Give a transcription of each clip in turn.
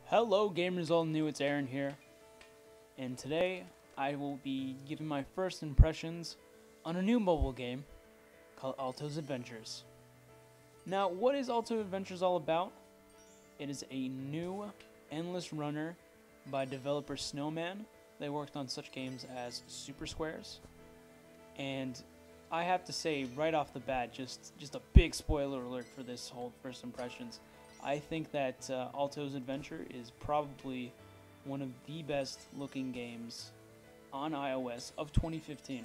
Hello gamers all new, it's Aaron here, and today I will be giving my first impressions on a new mobile game called Alto's Adventures. Now, what is Alto Adventures all about? It is a new endless runner by developer Snowman. They worked on such games as Super Squares, and I have to say right off the bat, just a big spoiler alert for this whole first impressions. I think that Alto's Adventure is probably one of the best looking games on iOS of 2015,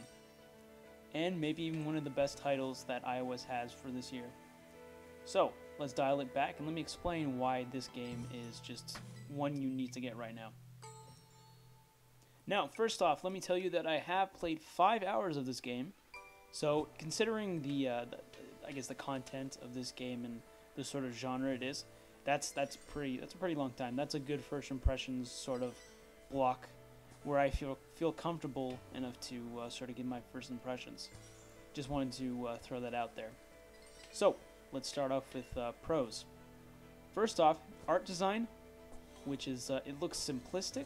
and maybe even one of the best titles that iOS has for this year. So let's dial it back and let me explain why this game is just one you need to get right now. Now, first off, let me tell you that I have played 5 hours of this game. So considering I guess the content of this game and the sort of genre it is, that's a pretty long time. That's a good first impressions sort of block where I feel comfortable enough to sort of give my first impressions. Just wanted to throw that out there. So let's start off with pros. First off, art design, which is it looks simplistic,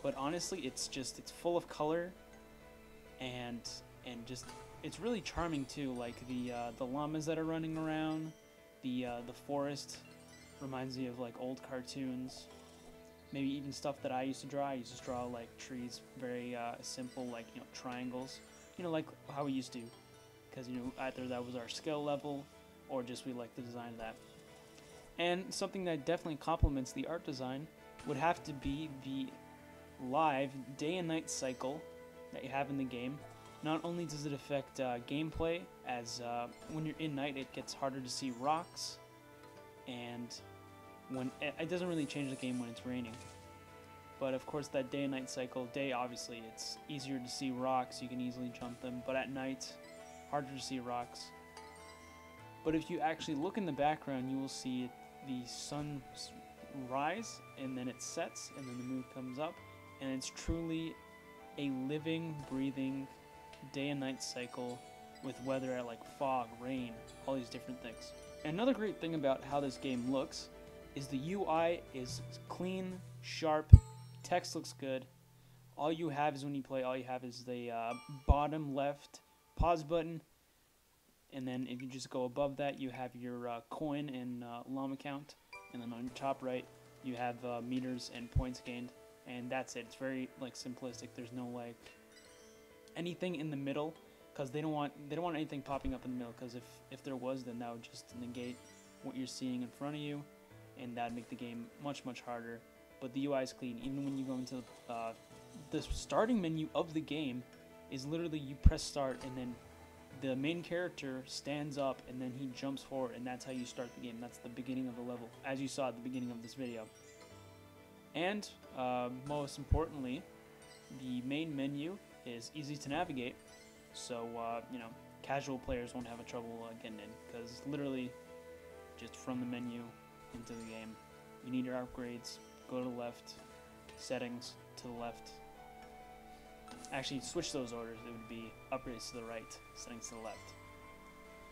but honestly it's full of color and just it's really charming too. Like the llamas that are running around, the forest reminds me of like old cartoons. Maybe even stuff that I used to draw. I used to draw like trees, very simple, like triangles. Like how we used to, because either that was our skill level or just we like the design of that. And something that definitely complements the art design would have to be the live day and night cycle that you have in the game. Not only does it affect gameplay, as when you're in night it gets harder to see rocks, and when it doesn't really change the game when it's raining. But of course that day and night cycle, day obviously it's easier to see rocks, you can easily jump them, but at night harder to see rocks. But if you actually look in the background, you will see the sun rise and then it sets and then the moon comes up, and it's truly a living, breathing day and night cycle with weather like fog, rain, all these different things. Another great thing about how this game looks is the UI is clean, sharp, text looks good. All you have is when you play, all you have is the bottom left pause button, and then if you just go above that, you have your coin and llama count, and then on your top right, you have meters and points gained, and that's it. It's very like simplistic. There's no like anything in the middle, because they don't want anything popping up in the middle, because if there was, then that would just negate what you're seeing in front of you, and that would make the game much harder. But the UI is clean. Even when you go into the starting menu of the game is literally you press start and then the main character stands up and then he jumps forward, and that's how you start the game. That's the beginning of the level, as you saw at the beginning of this video. And most importantly, the main menu is easy to navigate, so casual players won't have a trouble getting in, because it's literally just from the menu into the game. You need your upgrades, go to the left, settings to the left. Actually, switch those orders, it would be upgrades to the right, settings to the left.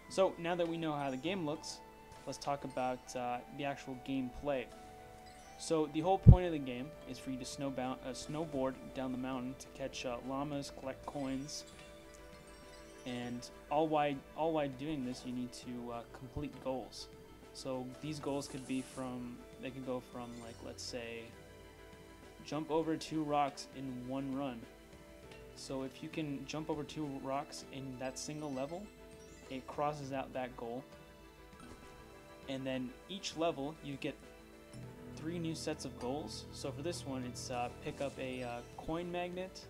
So now that we know how the game looks, let's talk about the actual gameplay. So the whole point of the game is for you to snowboard down the mountain to catch llamas, collect coins, and all while doing this, you need to complete goals. So these goals could go from like, let's say, jump over 2 rocks in one run. So if you can jump over 2 rocks in that single level, it crosses out that goal. And then each level you get 3 new sets of goals. So for this one, it's pick up a coin magnet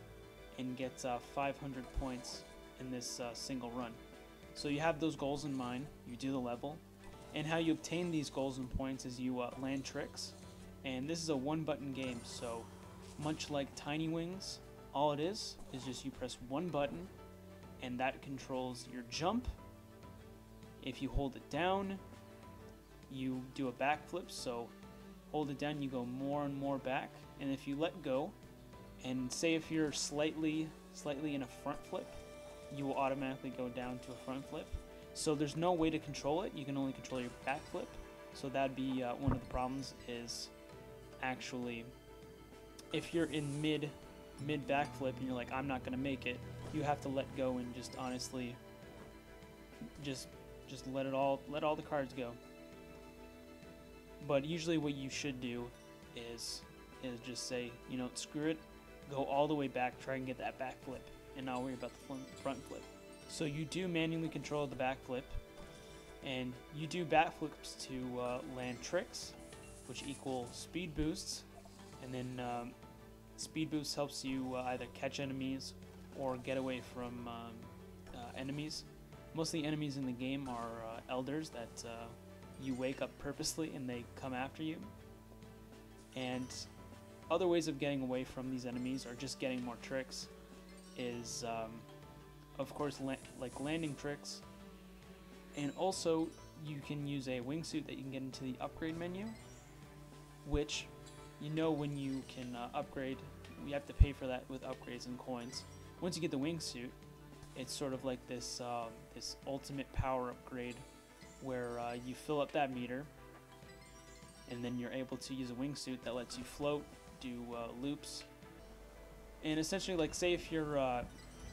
and get 500 points in this single run. So you have those goals in mind, you do the level, and how you obtain these goals and points is you land tricks. And this is a 1-button game, so much like Tiny Wings, all it is just you press 1 button and that controls your jump. If you hold it down, you do a backflip, so hold it down, you go more and more back, and if you let go, and say if you're slightly in a front flip, you will automatically go down to a front flip. So there's no way to control it, you can only control your back flip. So that'd be one of the problems, is actually, if you're in mid backflip and you're like, I'm not gonna make it, you have to let go and just honestly just let all the cards go. But usually what you should do is just say, you know, screw it, go all the way back, try and get that back flip, and not worry about the front flip. So you do manually control the back flip, and you do backflips to land tricks, which equal speed boosts, and then speed boost helps you either catch enemies or get away from enemies. Most of the enemies in the game are elders that you wake up purposely and they come after you. And other ways of getting away from these enemies or just getting more tricks is, of course, like landing tricks. And also, you can use a wingsuit that you can get into the upgrade menu, which, you know, when you can upgrade, you have to pay for that with upgrades and coins. Once you get the wingsuit, it's sort of like this this ultimate power upgrade where you fill up that meter, and then you're able to use a wingsuit that lets you float, do loops, and essentially, like, say if you're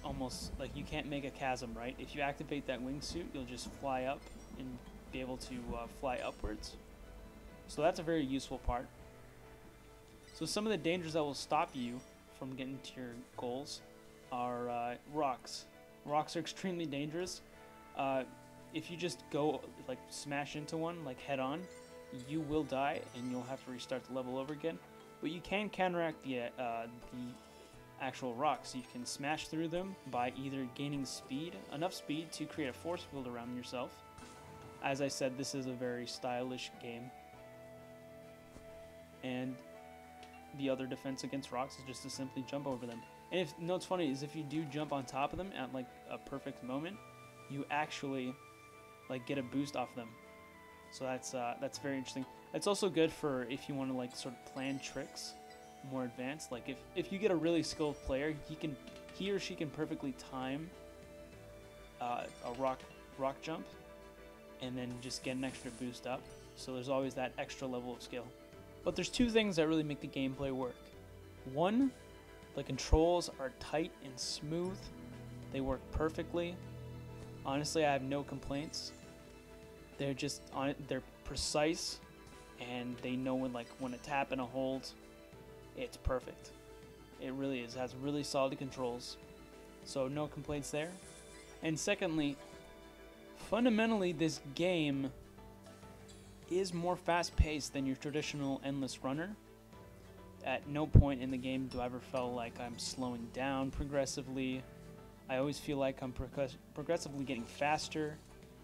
almost like you can't make a chasm, right? If you activate that wingsuit, you'll just fly up and be able to fly upwards. So that's a very useful part. So some of the dangers that will stop you from getting to your goals are rocks. Rocks are extremely dangerous. If you just go like smash into one like head on, you will die and you'll have to restart the level over again. But you can counteract the actual rocks. You can smash through them by either gaining speed, enough speed to create a force field around yourself. As I said, this is a very stylish game. And the other defense against rocks is just to simply jump over them. And you know what's funny is if you do jump on top of them at like a perfect moment, you actually like get a boost off them. So that's very interesting. It's also good for if you want to like sort of plan tricks more advanced. Like if you get a really skilled player, he or she can perfectly time a rock jump and then just get an extra boost up. So there's always that extra level of skill. But there's two things that really make the gameplay work. One, the controls are tight and smooth. They work perfectly. Honestly, I have no complaints. They're just they're precise, and they know when a tap and a hold, it's perfect. It really is. It has really solid controls. So no complaints there. And secondly, fundamentally this game is more fast-paced than your traditional endless runner. At no point in the game do I ever feel like I'm slowing down progressively. I always feel like I'm progressively getting faster,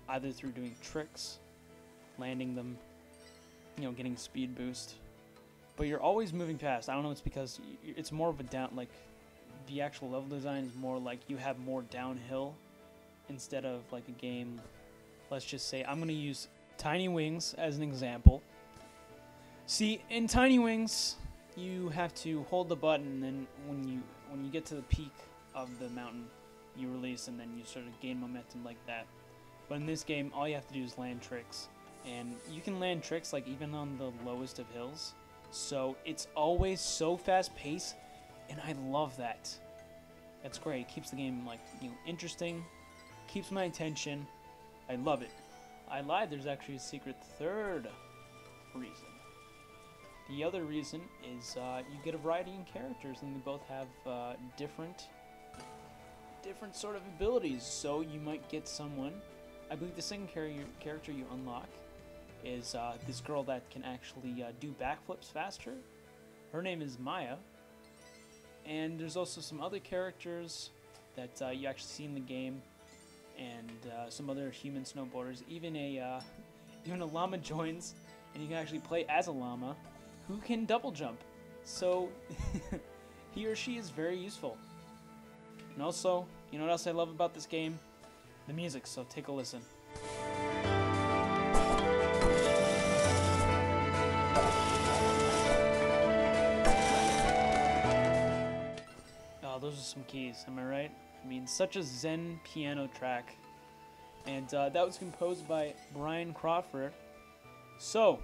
either through doing tricks, landing them, you know, getting speed boost. But you're always moving fast. I don't know, it's because it's more of a down, like the actual level design is more like you have more downhill instead of like a game. Let's just say I'm going to use Tiny Wings as an example. See, in Tiny Wings, you have to hold the button, and then when you get to the peak of the mountain, you release, and then you sort of gain momentum like that. But in this game, all you have to do is land tricks, and you can land tricks like even on the lowest of hills. So it's always so fast-paced, and I love that. That's great. It keeps the game like, you know, interesting, keeps my attention. I love it. I lied. There's actually a secret third reason. The other reason is you get a variety in characters, and they both have different sort of abilities. So you might get someone. I believe the second character you unlock is this girl that can actually do backflips faster. Her name is Maya. And there's also some other characters that you actually see in the game, and some other human snowboarders. Even a llama joins, and you can actually play as a llama who can double jump. So he or she is very useful. And also, you know what else I love about this game? The music, so take a listen. Oh, those are some keys, am I right? I mean, such a zen piano track. And that was composed by Brian Crawford. So,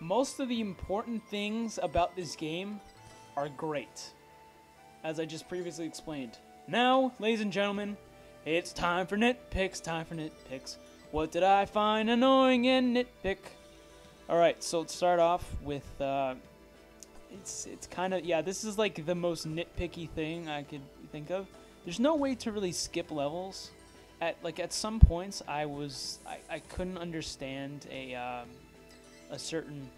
most of the important things about this game are great, as I just previously explained. Now, ladies and gentlemen, it's time for nitpicks, What did I find annoying and nitpick? Alright, so let's start off with, it's kind of, yeah, this is like the most nitpicky thing I could think of. There's no way to really skip levels. At some points, I couldn't understand a certain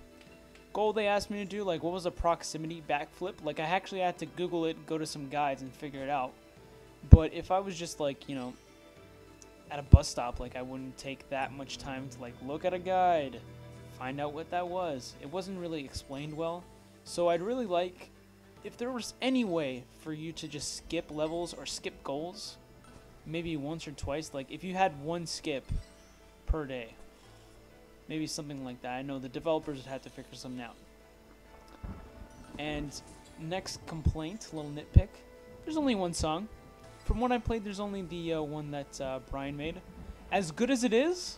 goal they asked me to do. Like, what was a proximity backflip? Like, I actually had to Google it, go to some guides, and figure it out. But if I was just like, you know, at a bus stop, like, I wouldn't take that much time to like look at a guide, find out what that was. It wasn't really explained well. So I'd really like if there was any way for you to just skip levels or skip goals, maybe once or twice. Like, if you had one skip per day, maybe something like that. I know the developers would have to figure something out. And next complaint, little nitpick. There's only one song. From what I played, there's only the one that Brian made. As good as it is,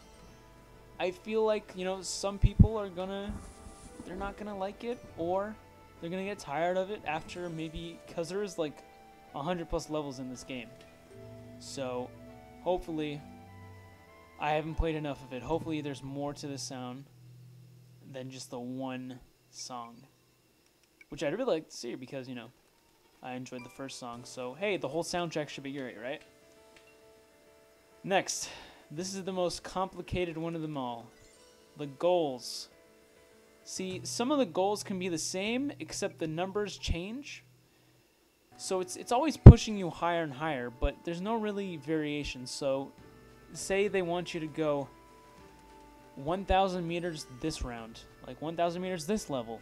I feel like, you know, some people they're not gonna like it, or they're gonna get tired of it after maybe, because there is like 100+ levels in this game. So hopefully, I haven't played enough of it. Hopefully there's more to the sound than just the one song, which I'd really like to see, because, you know, I enjoyed the first song. So hey, the whole soundtrack should be great, right? Next, this is the most complicated one of them all. The goals. See, some of the goals can be the same, except the numbers change. So it's always pushing you higher and higher, but there's no really variation. So say they want you to go 1,000 meters this round, like 1,000 meters this level,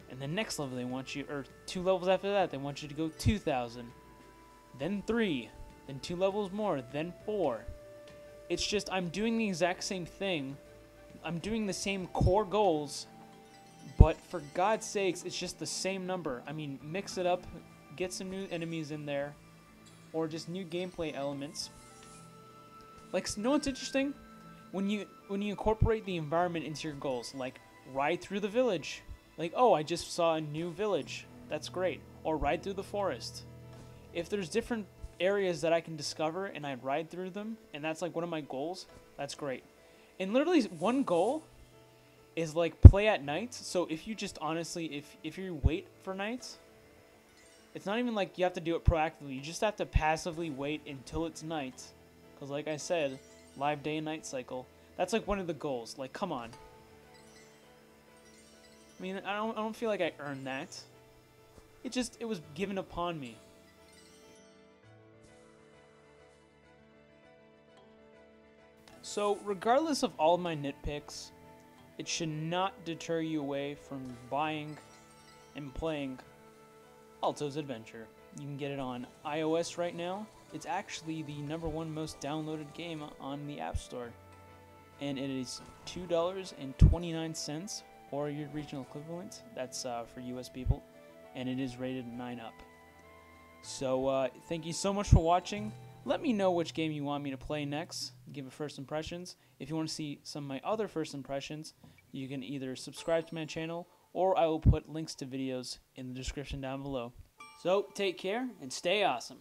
and the next level they want you, or 2 levels after that, they want you to go 2,000, then 3, then 2 levels more, then 4. It's just, I'm doing the exact same thing. I'm doing the same core goals, but for God's sakes, it's just the same number. I mean, mix it up, get some new enemies in there, or just new gameplay elements. Like, you know what's interesting? When you incorporate the environment into your goals, like ride through the village. Like, oh, I just saw a new village. That's great. Or ride through the forest. If there's different areas that I can discover and I ride through them, and that's like one of my goals, that's great. And literally one goal is like play at night. So if you just honestly, if you wait for nights, it's not even like you have to do it proactively. You just have to passively wait until it's night. Because like I said, live day and night cycle. That's like one of the goals. Like, come on. I mean, I don't feel like I earned that. It was given upon me. So, regardless of all of my nitpicks, it should not deter you away from buying and playing Alto's Adventure. You can get it on iOS right now. It's actually the #1 most downloaded game on the App Store. And it is $2.29, or your regional equivalent. That's for US people. And it is rated 9 up. So, thank you so much for watching. Let me know which game you want me to play next. Give it first impressions. If you want to see some of my other first impressions, you can either subscribe to my channel, or I will put links to videos in the description down below. So, take care and stay awesome.